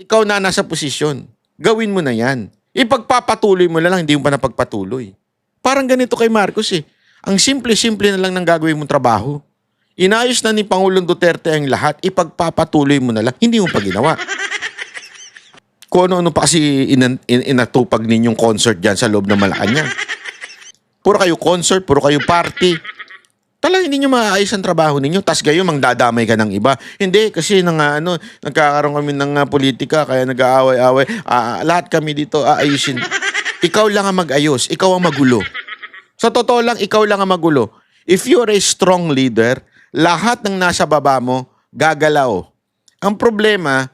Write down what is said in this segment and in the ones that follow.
ikaw na nasa posisyon. Gawin mo na yan. Ipagpapatuloy mo na lang, hindi mo pa napagpatuloy. Parang ganito kay Marcos eh. Ang simple-simple na lang ng gagawin mong trabaho. Inayos na ni Pangulong Duterte ang lahat, ipagpapatuloy mo na lang, hindi mo pa ginawa. Kung ano-ano pa kasi inatupag ninyong concert dyan sa loob ng Malacanang. Puro kayo concert, puro kayo party. Talagang hindi nyo maayos ang trabaho ninyo. Tas gayon, mangdadamay ka ng iba. Hindi, kasi nagkakaroon kami ng politika, kaya nag-aaway-aaway. Lahat kami dito aayusin. Ikaw lang ang mag-ayos. Ikaw ang magulo. Sa totoo lang, ikaw lang ang magulo. If you're a strong leader, lahat ng nasa baba mo, gagalaw. Ang problema,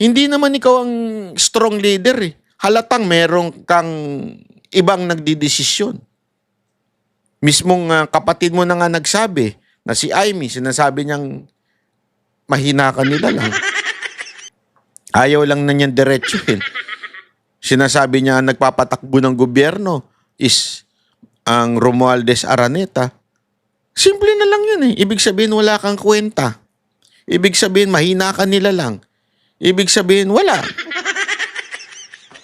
hindi naman ikaw ang strong leader eh. Halatang merong kang ibang nagdidesisyon. Mismong kapatid mo na nga nagsabi na si Amy, sinasabi niyang mahina ka nila lang. Ayaw lang na niyan diretsuhin. Sinasabi niya nagpapatakbo ng gobyerno is ang Romualdez Araneta. Simple na lang yun eh. Ibig sabihin wala kang kwenta. Ibig sabihin mahina ka nila lang. Ibig sabihin wala.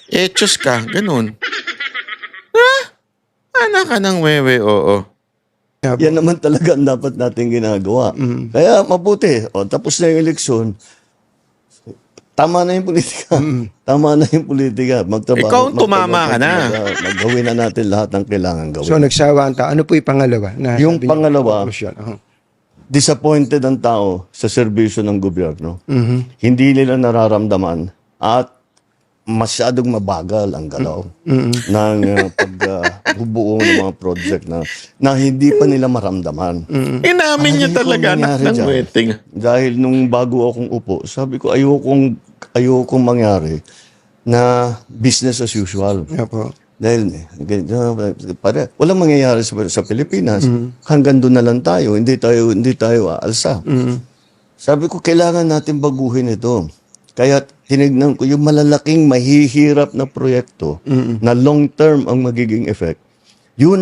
Echos ka, ganun. Anak ka ng wewe, oo. Yan naman talaga ang dapat natin ginagawa. Kaya mabuti. O, tapos na yung eleksyon. Tama na yung politika. Tama na yung politika. Ikaw tumama ka na. Gawin na natin lahat ng kailangan gawin. So nagsawa ang tao. Ano po yung pangalawa? Yung pangalawa, disappointed ang tao sa serbisyo ng gobyerno. Hindi nila nararamdaman at masyadong mabagal ang galaw ng pagbubuo ng mga project na hindi pa nila maramdaman. Inamin niya talaga anak ng wedding. Dahil nung bago akong upo, sabi ko ayokong mangyari na business as usual. Opo. Dahil walang mangyayari sa Pilipinas. Hanggang doon na lang tayo. Hindi tayo aalsa. Sabi ko, kailangan natin baguhin ito. Kaya tinignan ko yung malalaking mahihirap na proyekto na long-term ang magiging effect. Yun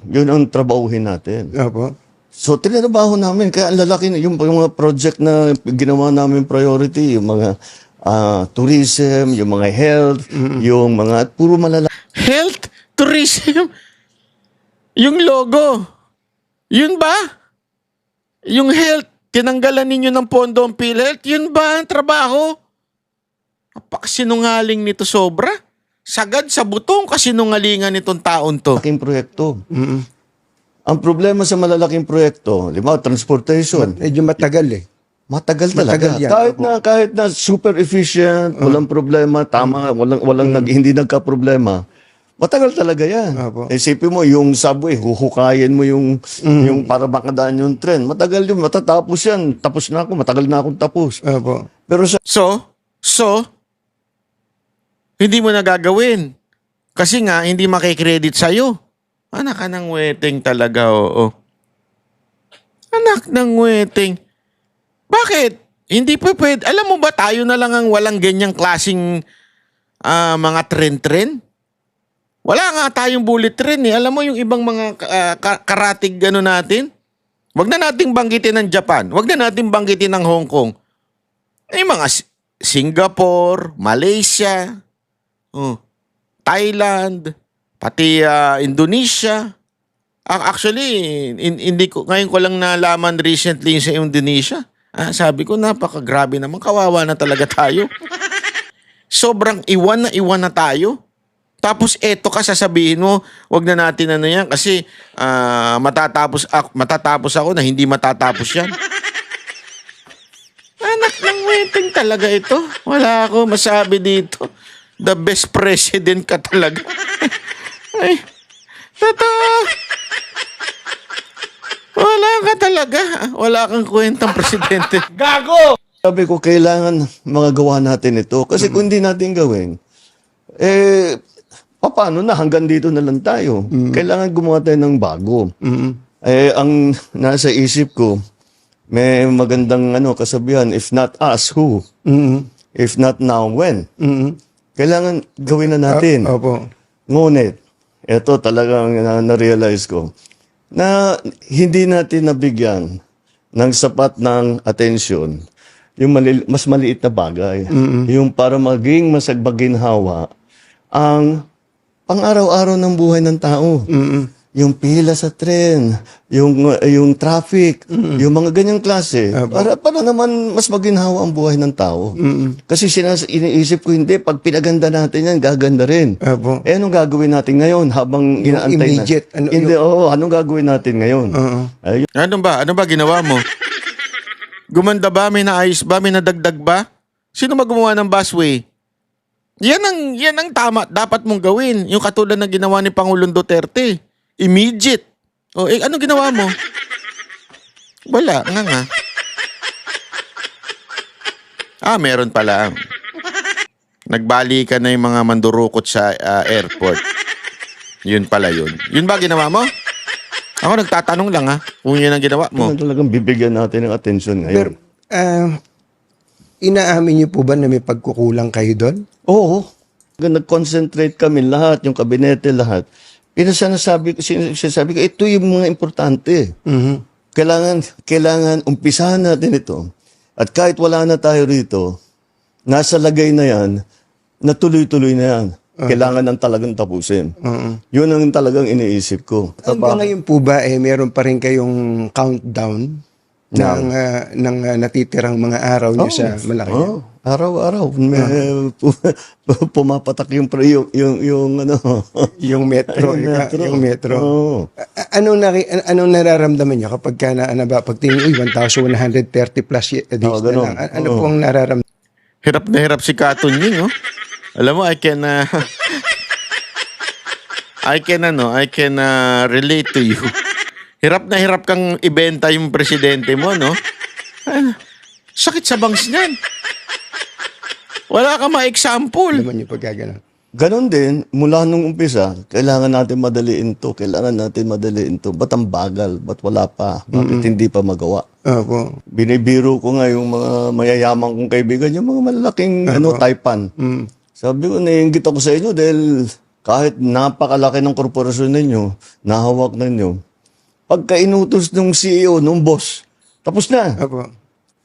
ang trabahuhin natin. Opo. So, tinatrabaho namin. Kaya ang lalaki, yung mga project na ginawa namin priority, yung mga tourism, yung mga health, yung mga puro malalaki. Health? Tourism? Yung logo? Yun ba? Yung health, tinanggalan ninyo ng pondo ang PhilHealth? Yun ba ang trabaho? Apakasinungaling nito sobra. Sagad sa butong kasinungalingan nitong taon to. Malaking proyekto. Ang problema sa malalaking proyekto, transportation. Medyo matagal eh. Matagal talaga. Matagal yan. Kahit na super efficient, walang problema, tama, hindi nagka-problema. Matagal talaga yan. Isipin mo, yung subway, huhukayin mo yung para makadaan yung tren. Matagal yun, matatapos yan. Tapos na ako, matagal na akong tapos. Opo. Pero So, hindi mo na gagawin. Kasi nga, hindi makikredit sa'yo. Anak ka ng wedding talaga, oo. Anak ng wedding. Bakit? Hindi pa pwede. Alam mo ba, tayo na lang ang walang ganyang klaseng mga tren-tren? Wala nga tayong bullet train eh. Alam mo yung ibang mga karatig natin? Wag na nating banggitin ng Japan. Wag na nating banggitin ng Hong Kong. Yung mga Singapore, Malaysia, Thailand, pati Indonesia. Actually, ngayon ko lang nalaman recently sa Indonesia. Sabi ko, napakagrabe naman. Kawawa na talaga tayo. Sobrang iwan na tayo. Tapos eto ka, sasabihin mo, wag na natin yan kasi matatapos ako na hindi matatapos yan. Anak ng wedding talaga ito. Wala ako masabi dito. The best president ka talaga. Ay, totoo. Wala ka talaga. Wala kang kwentang presidente. Gago! sabi ko, kailangan magagawa natin ito. Kasi kung hindi natin gawin, paano na? Hanggang dito na lang tayo. Kailangan gumawa tayo ng bago. Ang nasa isip ko, may magandang kasabihan, if not us, who? If not now, when? Kailangan gawin na natin. Opo. Ngunit, ito talagang na-realize ko, na hindi natin nabigyan ng sapat ng atensyon yung mas maliit na bagay. Yung para maging masagbaginhawa ang pang-araw-araw ng buhay ng tao. Yung pila sa tren, yung traffic, yung mga ganyang klase. Para naman mas maginhawa ang buhay ng tao. Kasi iniisip ko, hindi, pag pinaganda natin yan, gaganda rin. Apo. Anong gagawin natin ngayon habang inaantay immediate, na? Hindi, anong gagawin natin ngayon? Ayun. Ano ba ginawa mo? Gumanda ba? May naayos ba? May nadagdag ba? Sino ba gumawa ng busway? Yan ang tama. Dapat mong gawin. Yung katulad ng ginawa ni Pangulong Duterte. Immediate. Ano ginawa mo? Wala. Nga. Meron pala. Nagbalikan na yung mga mandurukot sa airport. Yun pala yun. Yun ba ginawa mo? Ako nagtatanong lang kung yun ang ginawa mo. Ano talagang bibigyan natin ng atensyon Pero, ngayon? inaamin niyo po ba na may pagkukulang kayo doon? Oo. Nag-concentrate kami lahat, yung kabinete lahat. Sinasabi ko, ito yung mga importante. Kailangan umpisahan natin ito. At kahit wala na tayo rito, nasa lagay na yan, na tuloy-tuloy na yan. Kailangan ng talagang tapusin. Yun ang talagang iniisip ko. Hanggang ngayon po ba, meron pa rin kayong countdown ng natitirang mga araw niyo sa Malacanang? Araw-araw. Pumapatak yung ano. Yung metro. Yung metro. Oo. Anong nararamdaman niyo kapag pagtingin, 1,130 plus days na lang. Ano po ang nararamdaman? Hirap na hirap si Katon Ying, Alam mo, I can relate to you. Hirap na hirap kang ibenta yung presidente mo, no? Sakit sa bangs niyan. Wala ka ma-example. Naman niyo pag gano'n. Ganon din, mula nung umpisa, kailangan natin madaliin to. Ba't ang bagal? Ba't wala pa? Bakit hindi pa magawa? Opo. Binibiro ko nga yung mga mayayaman kong kaibigan, yung mga malalaking taipan. Sabi ko, naiingit ako sa inyo dahil kahit napakalaki ng korporasyon ninyo, nahawak ninyo, pagka inutos ng CEO, ng boss, tapos na. Opo.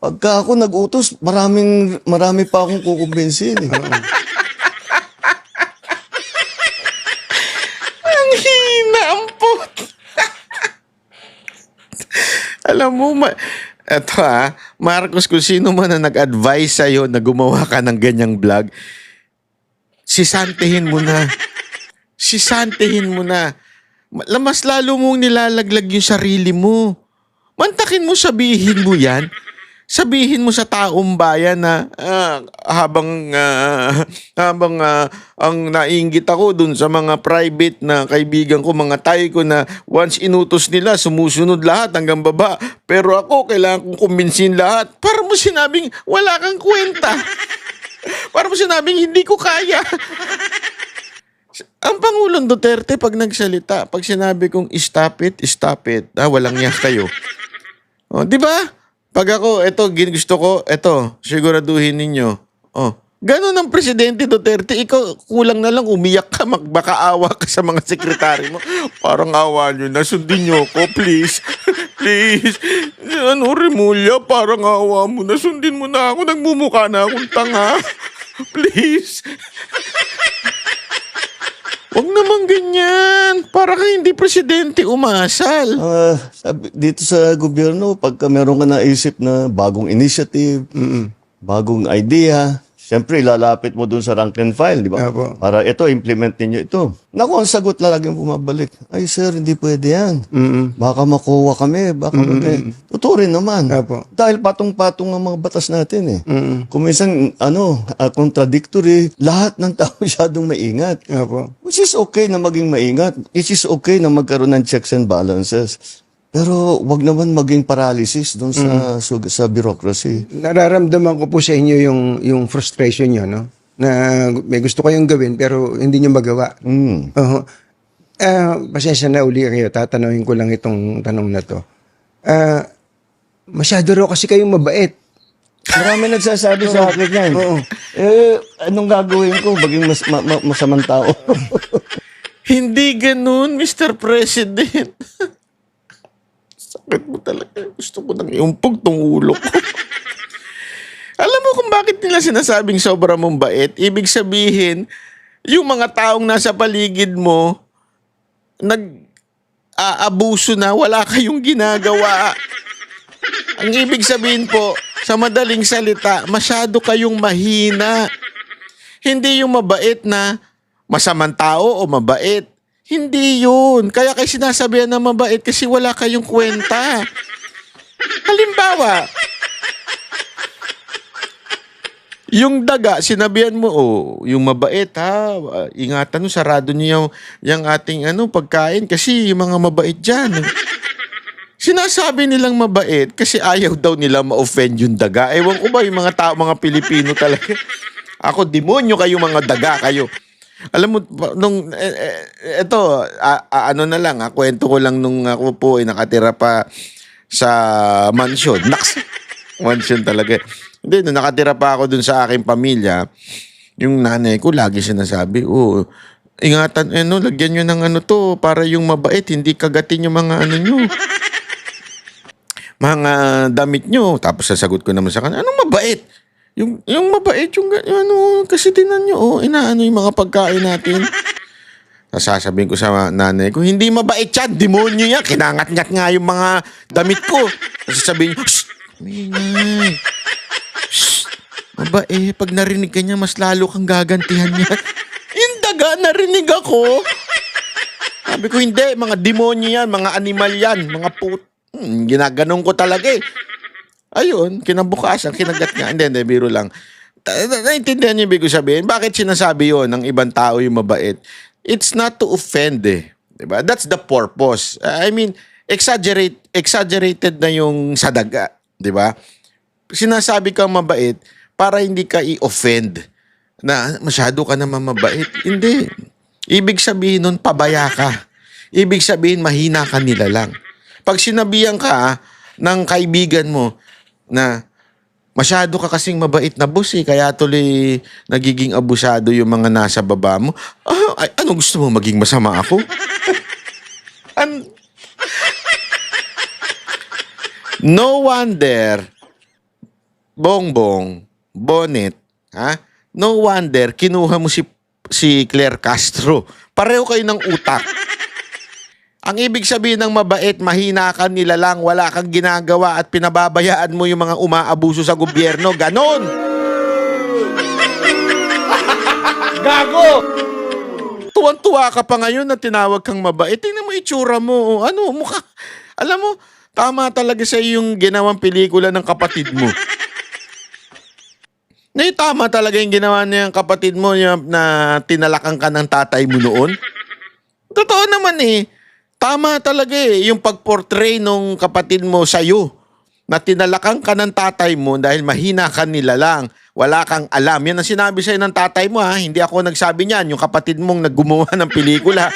Pagka ako nag-utos, marami pa akong kukumbinsin. Ang hina, ampot. Alam mo, eto Marcos, kung sino man na nag-advise sa'yo na gumawa ka ng ganyang vlog, sisantihin mo na. Mas lalo mong nilalaglag yung sarili mo. Mantakin mo, sabihin mo yan. Sabihin mo sa taong bayan na habang ang nainggit ako dun sa mga private na kaibigan ko, mga tay ko na once inutos nila, sumusunod lahat hanggang baba. Pero ako, kailangan kong kumbinsin lahat. Para mo sinabing wala kang kwenta. Para mo sinabing hindi ko kaya. Ang Pangulong Duterte pag nagsalita, pag sinabi kong stop it, walang yak kayo. Di ba? Pag ako, gusto ko, siguraduhin ninyo. Ganun ang Presidente Duterte. Ikaw, kulang na lang, umiyak ka, magbakaawa ka sa mga sekretary mo. Parang awa nyo na, sundin nyo ko, please. Please. Remulla, parang awa mo na, sundin mo na ako, nagmumukha na akong tanga. Please. Huwag naman ganyan. Para ka hindi presidente umasal. Dito sa gobyerno, pagka meron ka naisip na bagong initiative, bagong idea, siyempre ilalapit mo dun sa rank and file, di ba? Apo. Para implement ninyo ito. Naku, ang sagot laging bumabalik. Ay sir, hindi pwede yan. Baka makuha kami. Totoo rin naman. Apo. Dahil patong-patong ang mga batas natin Kung minsan, contradictory, lahat ng tao masyadong maingat. Opo. Which is okay na maging maingat. It is okay na magkaroon ng checks and balances. Pero wag naman maging paralysis doon sa bureaucracy. Nararamdaman ko po sa inyo yung frustration niyo, no? Na may gusto kayong gawin pero hindi niyo magawa. Pasensya na uli kayo, tatanungin ko lang itong tanong na to. Masyado raw kasi kayong mabait. Marami nagsasabi sa akin yan. Oo. Anong gagawin ko? Maging masamang tao. Hindi ganun, Mr. President. Sakit mo talaga. Gusto ko nang iumpog tong ulo ko. Alam mo kung bakit nila sinasabing sobra mong bait? Ibig sabihin, yung mga taong nasa paligid mo, nag-aabuso na, wala kayong ginagawa. Ang ibig sabihin po, sa madaling salita, masyado kayong mahina. Hindi yung mabait na masamang tao o mabait. Hindi yun. Kaya kayo sinasabihan na mabait kasi wala kayong kwenta. Halimbawa, yung daga, sinabihan mo, yung mabait ha, ingatan mo, sarado niyo yung ating pagkain kasi yung mga mabait dyan. Sinasabi nilang mabait kasi ayaw daw nila ma-offend yung daga. Ewan ko ba yung mga tao, mga Pilipino talaga. Ako, demonyo kayo, mga daga kayo. Alam mo, nung, na lang, kwento ko lang nung ako po ay nakatira pa sa mansion. Mansion talaga. Hindi, nung nakatira pa ako dun sa aking pamilya, yung nanay ko lagi sinasabi, ingatan, lagyan nyo ng to, para yung mabait, hindi kagatin yung mga nyo. Mga damit nyo. Tapos sasagot ko naman sa kanya, anong mabait? Yung mabait, kasi tinan nyo, inaano yung mga pagkain natin. Sasabihin ko sa nanay ko, hindi mabait yan, demonyo yan. Kinangat-ngat nga yung mga damit ko. Sasabihin nyo, shh, ingay. Shh, mabait. Pag narinig ka niya, mas lalo kang gagantihan niya. Yung daga, narinig ako. Sabi ko, hindi, mga demonyo yan, mga animal yan, mga ginaganon ko talaga eh. Ayun, kinabukasan, kinagat nga. Hindi, biro lang. Naintindihan niyo ibig sabihin? Bakit sinasabi yon ng ibang tao yung mabait? It's not to offend eh. Diba? That's the purpose. I mean, exaggerated na yung sa daga. Diba? Sinasabi kang mabait para hindi ka i-offend na masyado ka naman mabait. Hindi. Ibig sabihin nun, pabaya ka. Ibig sabihin, mahina ka nila lang. Pag sinabihan ka ng kaibigan mo na masyado ka kasing mabait na boss kaya tuloy nagiging abusado yung mga nasa baba mo. Ano gusto mo, maging masama ako? No wonder, Bongbong, Bonnet, no wonder, kinuha mo si Claire Castro. Pareho kayo ng utak. Ang ibig sabihin ng mabait, mahina ka, nila lang, wala kang ginagawa at pinababayaan mo yung mga umaabuso sa gobyerno. Ganon! Gago! Tuwan-tuwa ka pa ngayon na tinawag kang mabait. Tingnan mo itsura mo. Mukha. Alam mo, tama talaga sa yung ginawang pelikula ng kapatid mo. Tama talaga yung ginawa niya ng kapatid mo na tinalakan ka ng tatay mo noon. Totoo naman eh. Tama talaga yung pag-portray nung kapatid mo sa'yo na tinalakan ka ng tatay mo dahil mahina ka, nila lang. Wala kang alam. Yan ang sinabi sa'yo ng tatay mo Hindi ako nagsabi niyan. Yung kapatid mong naggumawa ng pelikula.